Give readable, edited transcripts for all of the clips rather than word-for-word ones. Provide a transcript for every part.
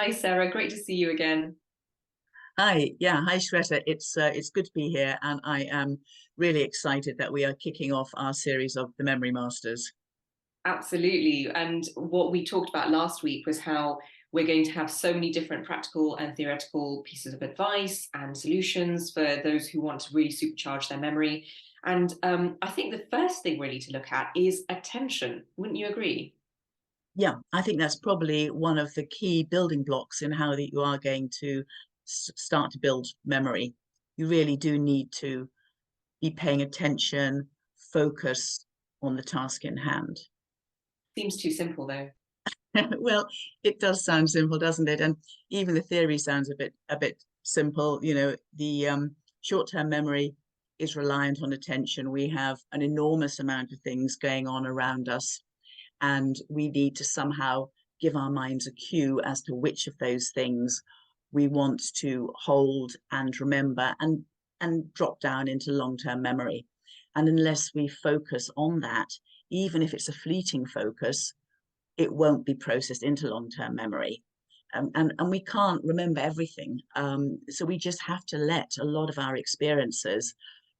Hi, Sarah. Great to see you again. Hi, yeah, hi Shweta. It's good to be here, and I am really excited that we are kicking off our series of the Memory Masters. Absolutely. And what we talked about last week was how we're going to have so many different practical and theoretical pieces of advice and solutions for those who want to really supercharge their memory. And I think the first thing really to look at is attention. Wouldn't you agree? Yeah, I think that's probably one of the key building blocks in how that you are going to start to build memory. You really do need to be paying attention, focus on the task in hand. Seems too simple, though. Well, it does sound simple, doesn't it? And even the theory sounds a bit simple. The short-term memory is reliant on attention. We have an enormous amount of things going on around us, and we need to somehow give our minds a cue as to which of those things we want to hold and remember and drop down into long-term memory. And unless we focus on that, even if it's a fleeting focus, it won't be processed into long-term memory. And we can't remember everything. So we just have to let a lot of our experiences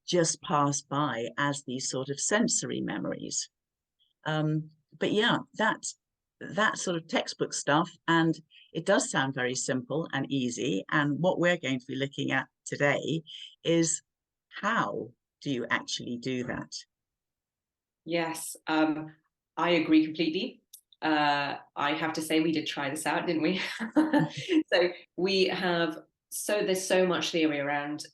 just pass by as these sort of sensory memories. But yeah, that sort of textbook stuff, and it does sound very simple and easy. And what we're going to be looking at today is how do you actually do that? Yes, I agree completely. I have to say we did try this out, didn't we? So we have there's so much theory around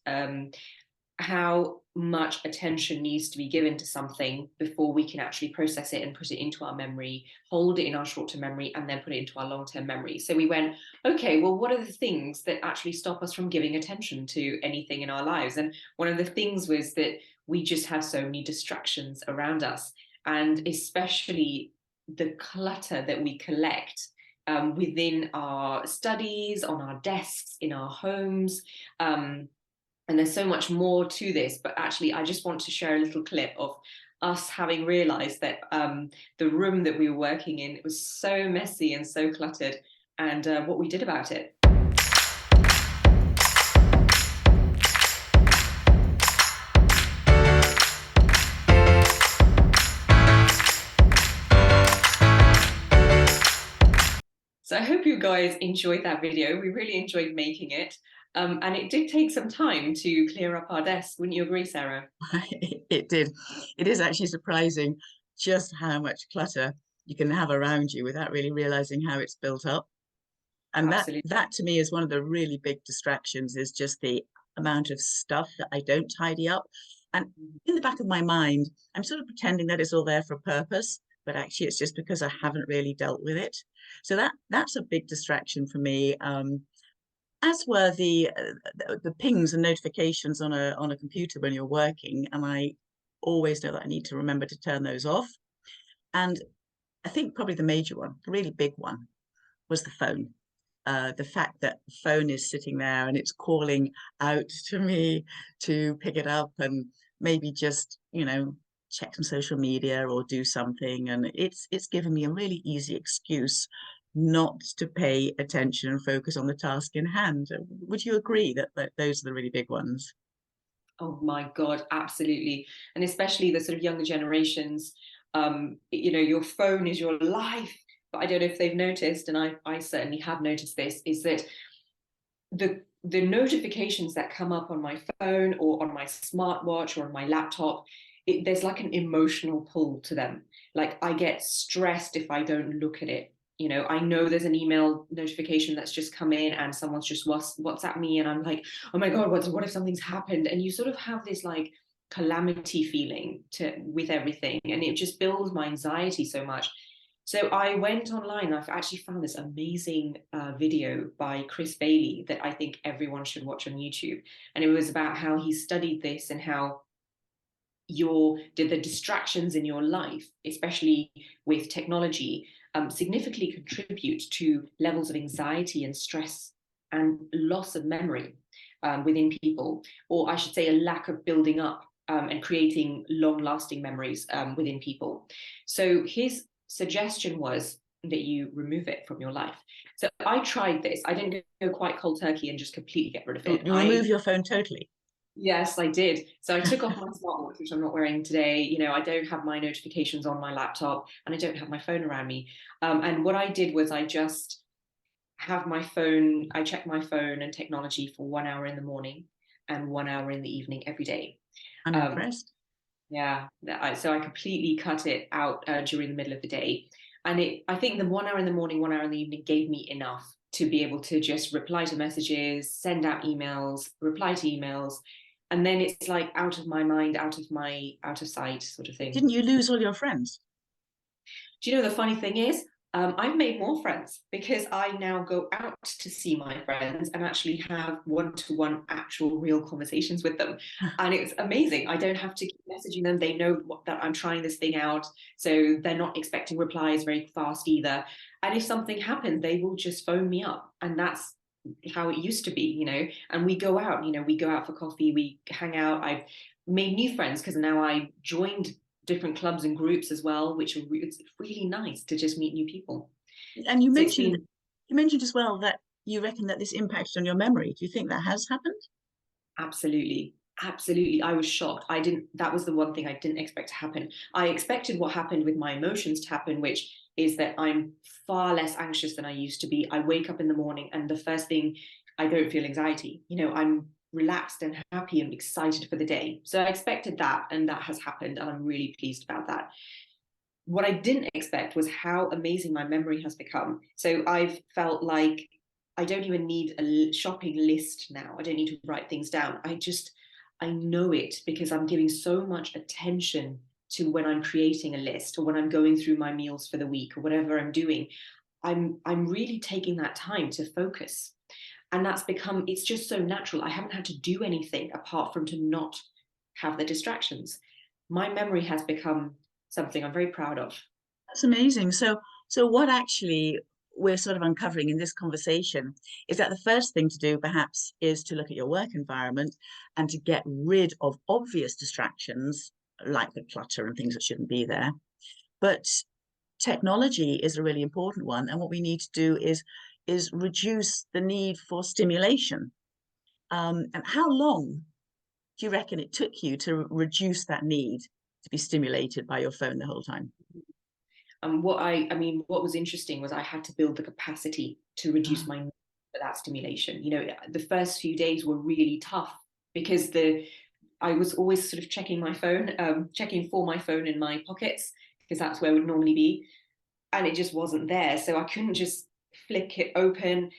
how much attention needs to be given to something before we can actually process it and put it into our memory, hold it in our short-term memory, and then put it into our long-term memory. So we went, okay, well, what are the things that actually stop us from giving attention to anything in our lives? And one of the things was that we just have so many distractions around us, and especially the clutter that we collect within our studies, on our desks, in our homes. And there's so much more to this, but actually I just want to share a little clip of us having realized that the room that we were working in, it was so messy and so cluttered, and what we did about it. So I hope you guys enjoyed that video. We really enjoyed making it. And it did take some time to clear up our desk. Wouldn't you agree, Sarah? It did. It is actually surprising just how much clutter you can have around you without really realizing how it's built up. And Absolutely. that to me is one of the really big distractions, is just the amount of stuff that I don't tidy up. And in the back of my mind, I'm sort of pretending that it's all there for a purpose, but actually it's just because I haven't really dealt with it. So that's a big distraction for me. As were the pings and notifications on a computer when you're working, and I always know that I need to remember to turn those off. And I think probably the major one, the really big one, was the phone. The fact that the phone is sitting there and it's calling out to me to pick it up and maybe just, check some social media or do something. And it's given me a really easy excuse not to pay attention and focus on the task in hand. Would you agree that those are the really big ones? Oh my God, absolutely. And especially the sort of younger generations, your phone is your life. But I don't know if they've noticed, and I certainly have noticed this, is that the notifications that come up on my phone or on my smartwatch or on my laptop, there's like an emotional pull to them. Like I get stressed if I don't look at it. I know there's an email notification that's just come in and someone's just WhatsApp me, and I'm like, oh my God, what if something's happened? And you sort of have this like calamity feeling with everything, and it just builds my anxiety so much. So I went online. I've actually found this amazing video by Chris Bailey that I think everyone should watch on YouTube. And it was about how he studied this and how the distractions in your life, especially with technology, significantly contribute to levels of anxiety and stress and loss of memory within people, or I should say, a lack of building up and creating long-lasting memories within people. So his suggestion was that you remove it from your life. So I tried this. I didn't go quite cold turkey and just completely get rid of it. You remove your phone totally? Yes, I did. So I took off my smartwatch, which I'm not wearing today. You know, I don't have my notifications on my laptop, and I don't have my phone around me. And what I did was I just have my phone, I check my phone and technology for 1 hour in the morning and 1 hour in the evening every day. I'm Um, impressed. yeah, so I completely cut it out during the middle of the day. And I think the 1 hour in the morning, 1 hour in the evening gave me enough to be able to just reply to messages, send out emails, reply to emails. And then it's like out of my mind, out of sight sort of thing. Didn't you lose all your friends? Do you know the funny thing is? I've made more friends because I now go out to see my friends and actually have one-to-one actual real conversations with them. And it's amazing. I don't have to keep messaging them. They know that I'm trying this thing out. So they're not expecting replies very fast either. And if something happens, they will just phone me up. And that's how it used to be, and we go out, we go out for coffee, we hang out. I've made new friends because now I joined different clubs and groups as well, which are it's really nice to just meet new people. And you So it's mentioned been you mentioned as well that you reckon that this impacted on your memory. Do you think that has happened? absolutely, absolutely. I was shocked. That was the one thing I didn't expect to happen. I expected what happened with my emotions to happen, which is that I'm far less anxious than I used to be. I wake up in the morning and the first thing, I don't feel anxiety. I'm relaxed and happy and excited for the day. So I expected that, and that has happened, and I'm really pleased about that. What I didn't expect was how amazing my memory has become. So I've felt like I don't even need a shopping list now. I don't need to write things down. I know it because I'm giving so much attention to when I'm creating a list or when I'm going through my meals for the week or whatever I'm doing. I'm really taking that time to focus. And it's just so natural. I haven't had to do anything apart from to not have the distractions. My memory has become something I'm very proud of. That's amazing. So what actually we're sort of uncovering in this conversation is that the first thing to do perhaps is to look at your work environment and to get rid of obvious distractions like the clutter and things that shouldn't be there. But technology is a really important one, and what we need to do is reduce the need for stimulation. And how long do you reckon it took you to reduce that need to be stimulated by your phone the whole time? What was interesting was I had to build the capacity to reduce my need for that stimulation. The first few days were really tough because I was always sort of checking my phone, checking for my phone in my pockets because that's where it would normally be, and it just wasn't there. So I couldn't just flick it open.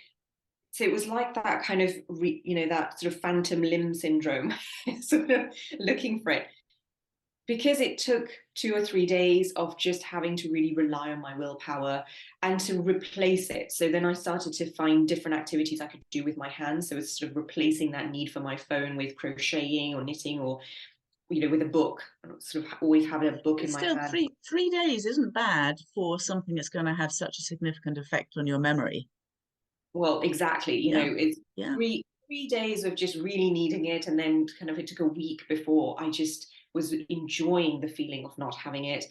So it was like that kind of, that sort of phantom limb syndrome, sort of looking for it. Because it took 2 or 3 days of just having to really rely on my willpower and to replace it. So then I started to find different activities I could do with my hands. So it's sort of replacing that need for my phone with crocheting or knitting or, with a book. I sort of always have a book But in my still, hand. three days isn't bad for something that's going to have such a significant effect on your memory. Well, exactly. Yeah, It's yeah. three days of just really needing it, and then kind of it took a week before I just was enjoying the feeling of not having it.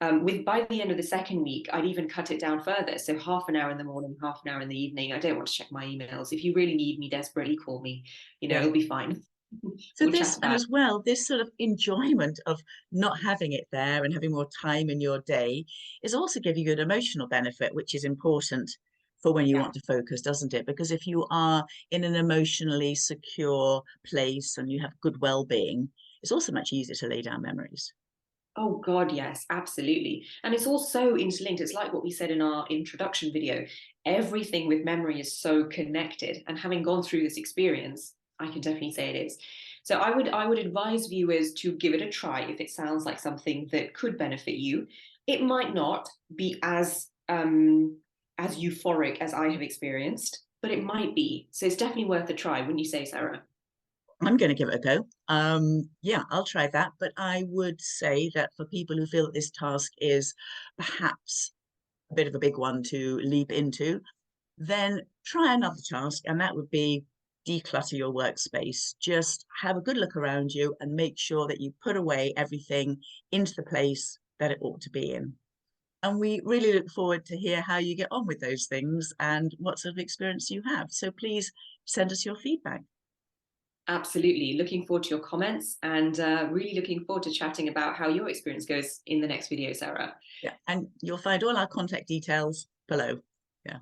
With by the end of the second week, I'd even cut it down further. So half an hour in the morning, half an hour in the evening. I don't want to check my emails. If you really need me desperately, call me. Yeah. It'll be fine. So We'll this, chat and about it. as well, this sort of enjoyment of not having it there and having more time in your day is also giving you an emotional benefit, which is important for when you Yeah. want to focus, doesn't it? Because if you are in an emotionally secure place and you have good well-being, it's also much easier to lay down memories. Oh God, yes, absolutely. And it's all so interlinked. It's like what we said in our introduction video. Everything with memory is so connected. And having gone through this experience, I can definitely say it is. So I would advise viewers to give it a try if it sounds like something that could benefit you. It might not be as euphoric as I have experienced, but it might be. So it's definitely worth a try, wouldn't you say, Sarah? I'm going to give it a go. Yeah, I'll try that. But I would say that for people who feel that this task is perhaps a bit of a big one to leap into, then try another task, and that would be declutter your workspace. Just have a good look around you and make sure that you put away everything into the place that it ought to be in. And we really look forward to hear how you get on with those things and what sort of experience you have. So please send us your feedback. Absolutely. Looking forward to your comments, and really looking forward to chatting about how your experience goes in the next video, Sarah. Yeah, and you'll find all our contact details below. Yeah.